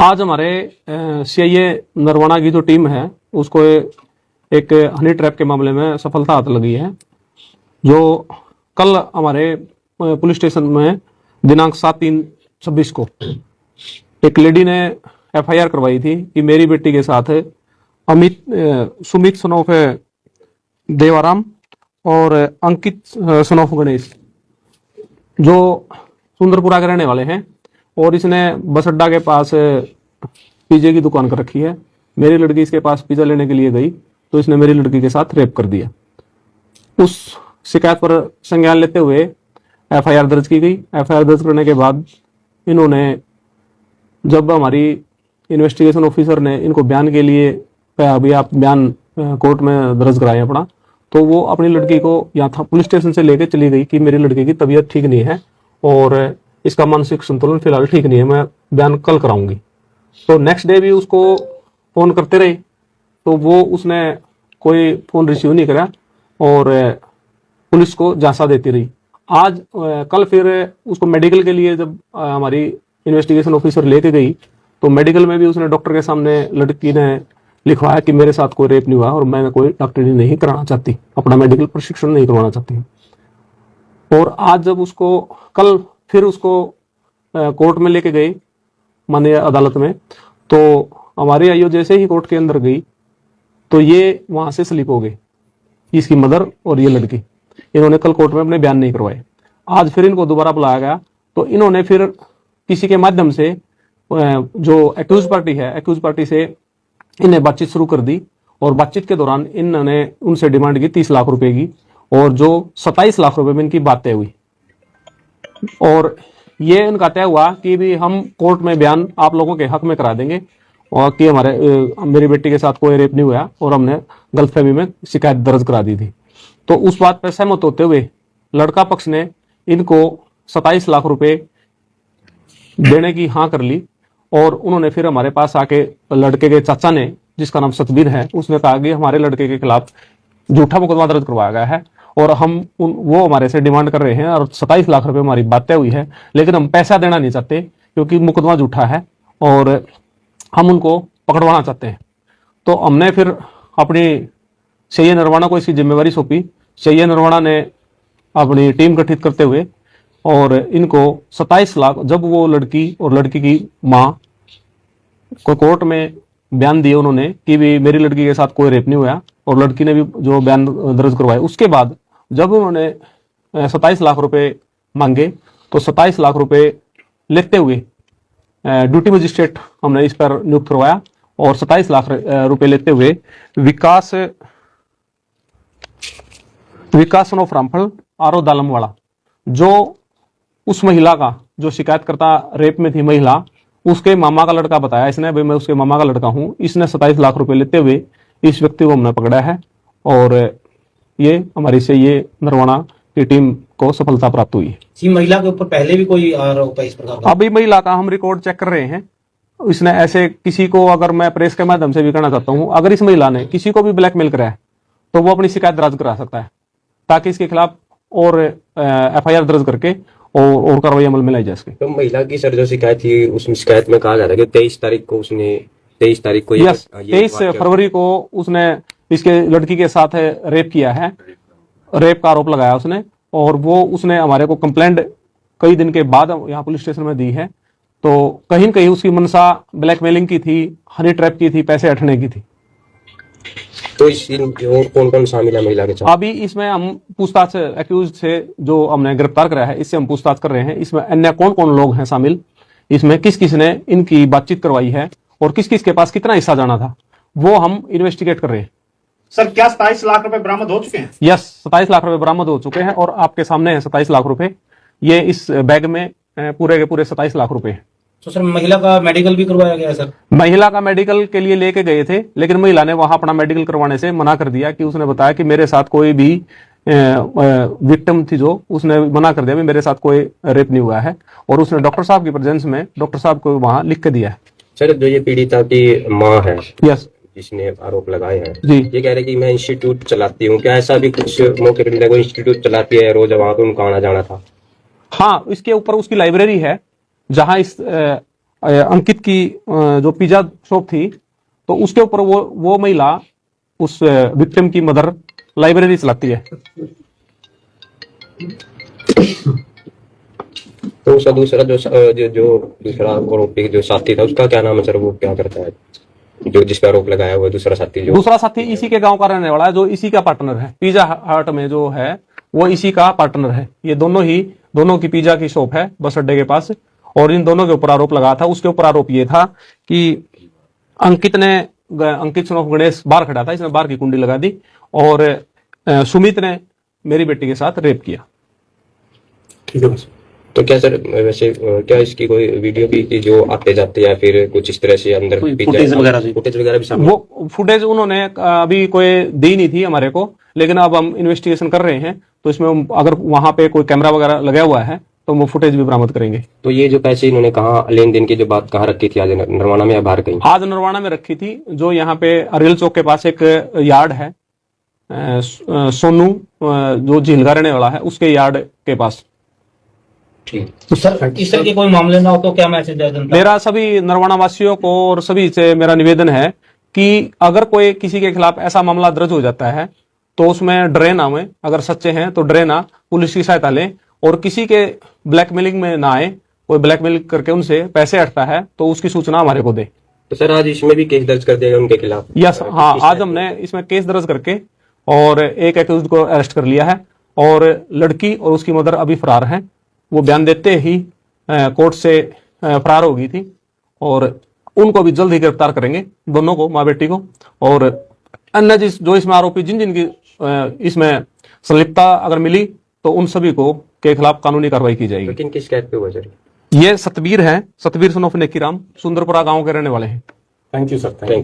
आज हमारे सीआईए नरवाना की जो टीम है उसको एक हनी ट्रैप के मामले में सफलता हाथ लगी है। जो कल हमारे पुलिस स्टेशन में दिनांक 7/3/26 को एक लेडी ने एफआईआर करवाई थी कि मेरी बेटी के साथ सुमित सनोफ देवाराम और अंकित सनोफ गणेश जो सुंदरपुरा के रहने वाले हैं और इसने बस अड्डा के पास पिज्जे की दुकान कर रखी है। मेरी लड़की इसके पास पिज्जा लेने के लिए गई तो इसने मेरी लड़की के साथ रेप कर दिया। उस शिकायत पर संज्ञान लेते हुए एफआईआर दर्ज की गई। एफआईआर दर्ज करने के बाद इन्होंने, जब हमारी इन्वेस्टिगेशन ऑफिसर ने इनको बयान के लिए अभी आप बयान कोर्ट में दर्ज कराएं अपना, तो वो अपनी लड़की को यहाँ था पुलिस स्टेशन से लेके चली गई कि मेरी लड़की की तबीयत ठीक नहीं है और इसका मानसिक संतुलन फिलहाल ठीक नहीं है, मैं बयान कल कराऊंगी। तो नेक्स्ट डे भी उसको फोन करते रहे तो वो उसने कोई फोन रिसीव नहीं करा और पुलिस को झांसा देती रही। आज कल फिर उसको मेडिकल के लिए जब हमारी इन्वेस्टिगेशन ऑफिसर लेके गई तो मेडिकल में भी उसने डॉक्टर के सामने लड़की ने लिखवाया कि मेरे साथ कोई रेप नहीं हुआ और मैं कोई डॉक्टरी नहीं कराना चाहती, अपना मेडिकल प्रशिक्षण नहीं करवाना चाहती। और आज जब उसको कल फिर उसको कोर्ट में लेके गए माननीय अदालत में, तो हमारी आईओ जैसे ही कोर्ट के अंदर गई तो ये वहां से स्लिप हो गई, इसकी मदर और ये लड़की। इन्होंने कल कोर्ट में अपने बयान नहीं करवाए। आज फिर इनको दोबारा बुलाया गया तो इन्होंने फिर किसी के माध्यम से जो एक्यूज पार्टी है, एक्यूज पार्टी से इन्हें बातचीत शुरू कर दी और बातचीत के दौरान इन्होंने उनसे डिमांड की 30 लाख रुपए की और जो 27 लाख रुपए में इनकी बात तय हुई। और ये इनका तय हुआ कि भी हम कोर्ट में बयान आप लोगों के हक में करा देंगे और कि मेरी बेटी के साथ कोई रेप नहीं हुआ और हमने गलतफहमी में शिकायत दर्ज करा दी थी। तो उस बात पर सहमत होते हुए लड़का पक्ष ने इनको 27 लाख रुपए देने की हाँ कर ली और उन्होंने फिर हमारे पास आके लड़के के चाचा ने, जिसका नाम सतबीर है, उसने कहा कि हमारे लड़के के खिलाफ झूठा मुकदमा दर्ज करवाया गया है और वो हमारे से डिमांड कर रहे हैं और 27 लाख रुपए हमारी बात तय हुई है, लेकिन हम पैसा देना नहीं चाहते क्योंकि मुकदमा झूठा है और हम उनको पकड़वाना चाहते हैं। तो हमने फिर अपनी सीआईए नरवाना को इसकी जिम्मेवारी सौंपी। सीआईए नरवाना ने अपनी टीम गठित करते हुए और इनको 27 लाख, जब वो लड़की और लड़की की माँ को कोर्ट में बयान दिए उन्होंने कि भी मेरी लड़की के साथ कोई रेप नहीं हुआ और लड़की ने भी जो बयान दर्ज करवाए, उसके बाद जब उन्होंने 27 लाख रुपए मांगे तो 27 लाख रुपए लेते हुए ड्यूटी मजिस्ट्रेट हमने इस पर नियुक्त करवाया और 27 लाख रुपए लेते हुए विकास सनोफ रामफल आरो दालमवाड़ा, जो उस महिला का जो शिकायतकर्ता रेप में थी महिला, उसके मामा का लड़का बताया इसने, भाई मैं उसके मामा का लड़का हूं। इसने 27 लाख रुपए लेते हुए इस व्यक्ति को हमने पकड़ा है और ये हमारी से ये नरवाना की टीम को सफलता प्राप्त हुई है। महिला के ऊपर पहले भी कोई आरोप है इस प्रकार का? अभी महिला का हम रिकॉर्ड चेक कर रहे हैं। इसने ऐसे किसी को, अगर मैं प्रेस के माध्यम से भी कहना चाहता हूं, अगर इस महिला ने किसी को भी ब्लैकमेल करा है तो वो अपनी शिकायत दर्ज करा सकता है ताकि इसके खिलाफ और एफआईआर दर्ज करके और कार्रवाई अमल में लाई जा सके। तो महिला की सर जो शिकायत थी उस शिकायत में कहा जा रहा है कि 23 तारीख को 23 फरवरी को उसने इसके लड़की के साथ रेप किया है, रेप का आरोप लगाया उसने और वो उसने हमारे को कंप्लेंट कई दिन के बाद यहाँ पुलिस स्टेशन में दी है। तो कहीं न कहीं उसकी मनसा ब्लैकमेलिंग की थी, हनी ट्रैप की थी, पैसे हटने की थी। तो और कौन कौन शामिल है महिला के साथ? अभी इसमें हम पूछताछ एक्यूज से जो हमने गिरफ्तार करा है इससे हम पूछताछ कर रहे हैं। इसमें अन्य कौन कौन लोग हैं शामिल, इसमें किस किस ने इनकी बातचीत करवाई है और किस किस के पास कितना हिस्सा जाना था, वो हम इन्वेस्टिगेट कर रहे हैं। सर क्या 27 लाख रुपए बरामद हो चुके हैं? यस, 27 लाख रुपए बरामद हो चुके हैं और आपके सामने है 27 लाख रुपए। ये इस बैग में पूरे के पूरे 27 लाख रुपए। तो सर महिला का मेडिकल भी करवाया गया है? सर महिला का मेडिकल के लिए लेके गए थे लेकिन महिला ने वहां अपना मेडिकल करवाने से मना कर दिया कि उसने बताया कि मेरे साथ कोई भी विक्टिम थी, जो उसने मना कर दिया, मेरे साथ कोई रेप नहीं हुआ है और उसने डॉक्टर साहब की प्रेजेंस में डॉक्टर साहब को वहां लिख के दिया है। सर जो ये पीड़िता की माँ है, यस, जिसने आरोप लगाए हैं जी, ये कह रहे कि मैं इंस्टीट्यूट चलाती हूँ, क्या ऐसा भी कुछ मौके पर मिला? कोई इंस्टीट्यूट चलाती है, रोज वहां पे उनका आना जाना था? हाँ, इसके ऊपर उसकी लाइब्रेरी है जहां इस अंकित की जो पिज्जा शॉप थी, तो उसके ऊपर वो महिला, उस विक्टिम की मदर, लाइब्रेरी चलाती है। तो उसका दूसरा जो दूसरा आरोपी जो साथी था उसका क्या नाम है सर, वो क्या करता है, जो जिस पे आरोप लगाया हुआ है दूसरा साथी जो? दूसरा साथी इसी के गांव का रहने वाला है, जो इसी का पार्टनर है। पिज्जा हट में जो है वो इसी का पार्टनर है। ये दोनों की पिज्जा की शॉप है बस अड्डे के पास, और इन दोनों के ऊपर आरोप लगा था। उसके ऊपर आरोप ये था कि अंकित सनोफ गणेश बाहर खड़ा था, इसने बाहर की कुंडी लगा दी, और सुमित ने मेरी बेटी के साथ रेप किया। ठीक है। तो क्या सर वैसे क्या इसकी कोई वीडियो भी थी जो आते जाते या फिर कुछ इस तरह से अंदर फुटेज वगैरह भी सामने? वो फुटेज उन्होंने अभी कोई दी नहीं थी हमारे को, लेकिन अब हम इन्वेस्टिगेशन कर रहे हैं, तो इसमें अगर वहां पे कोई कैमरा वगैरह लगा हुआ है तो वो फुटेज भी बरामद करेंगे। तो ये जो पैसे इन्होंने कहा लेन देन की जो बात कहाँ रखी थी, आज नरवाना में या बाहर कहीं? आज नरवाना में रखी थी, जो यहाँ पे अरेल चौक के पास एक यार्ड है, सोनू जो झील का रहने वाला है, उसके यार्ड के पास। तो सर इस तरह के कोई मामले ना हो तो क्या मैसेज है जनता? मेरा सभी नरवाना वासियों को और सभी से मेरा निवेदन है कि अगर कोई किसी के खिलाफ ऐसा मामला दर्ज हो जाता है तो उसमें डरे ना हुए, अगर सच्चे हैं तो डरे ना, पुलिस की सहायता लें, और किसी के ब्लैकमेलिंग में ना आए। कोई ब्लैकमेल करके उनसे पैसे हटता है तो उसकी सूचना हमारे को दे। तो सर आज इसमें भी केस दर्ज कर दिया उनके खिलाफ? यस, हाँ, आज हमने इसमें केस दर्ज करके और एक एक्यूज्ड को अरेस्ट कर लिया है, और लड़की और उसकी मदर अभी फरार है। वो बयान देते ही कोर्ट से फरार हो गई थी, और उनको भी जल्द ही गिरफ्तार करेंगे, दोनों को, माँ बेटी को, और अन्य जो इसमें आरोपी जिनकी इसमें संलिप्तता अगर मिली तो उन सभी को के खिलाफ कानूनी कार्रवाई की जाएगी। लेकिन किस कैद पे हुआ सर? ये सतबीर है, सतबीर सनोफ नेकीराम, सुंदरपुरा गांव के रहने वाले हैं। Thank you sir. Thank you.